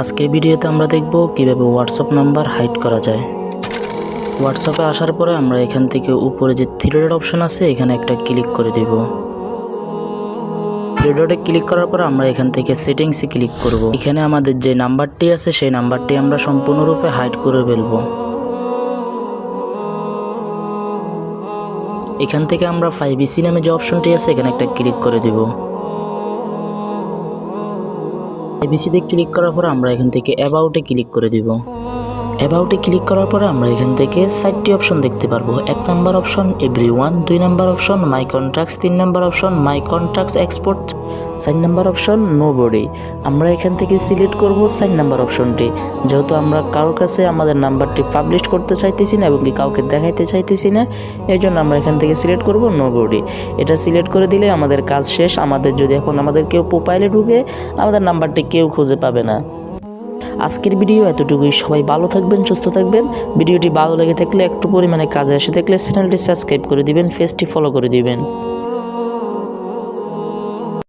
আজকের ভিডিওতে আমরা দেখব কিভাবে হোয়াটসঅ্যাপ নাম্বার হাইড করা যায়। হোয়াটসঅ্যাপে আসার পরে আমরা এখান থেকে উপরে যে থ্রি ডট অপশন আছে এখানে একটা ক্লিক করে দেব। থ্রি ডটে ক্লিক করার পর আমরা এখান থেকে সেটিংসে ক্লিক করব। এখানে আমাদের যে নাম্বারটি আছে সেই নাম্বারটি আমরা সম্পূর্ণরূপে হাইড করে ফেলব। এখান থেকে আমরা প্রাইভেসি নামে যে অপশনটি আছে এখানে একটা ক্লিক করে দেব। প্রাইভেসিতে ক্লিক করার পর আমরা এখান থেকে অ্যাবাউটে ক্লিক করে দিব। অ্যাবাউটে ক্লিক করার পরে আমরা এখান থেকে 4টি অপশন দেখতে পারবো। 1 number option everyone, 2 number option my contacts, 3 number option my contacts except, 4 number option nobody. আমরা এখান থেকে সিলেক্ট করব 4 নাম্বার অপশনটি, যেহেতু আমরা কারোর কাছে আমাদের নাম্বারটি পাবলিশ করতে চাইতেছি না এবং কি কাউকে দেখাইতে চাইতেছি না, এই জন্য আমরা এখান থেকে সিলেক্ট করব নোবডি। এটা সিলেক্ট করে দিলে আমাদের কাজ শেষ। আমাদের যদি এখন আমাদের কেউ প্রোফাইলে ঢুকে আমাদের নাম্বারটি কেউ খুঁজে পাবে না। আজকের ভিডিও এতটুকুই। সবাই ভালো থাকবেন, সুস্থ থাকবেন। ভিডিওটি ভালো লেগে থাকলে একটু পরিমাণে কাজে এসে থাকলে চ্যানেলটি সাবস্ক্রাইব করে দিবেন, পেজটি ফলো করে দিবেন।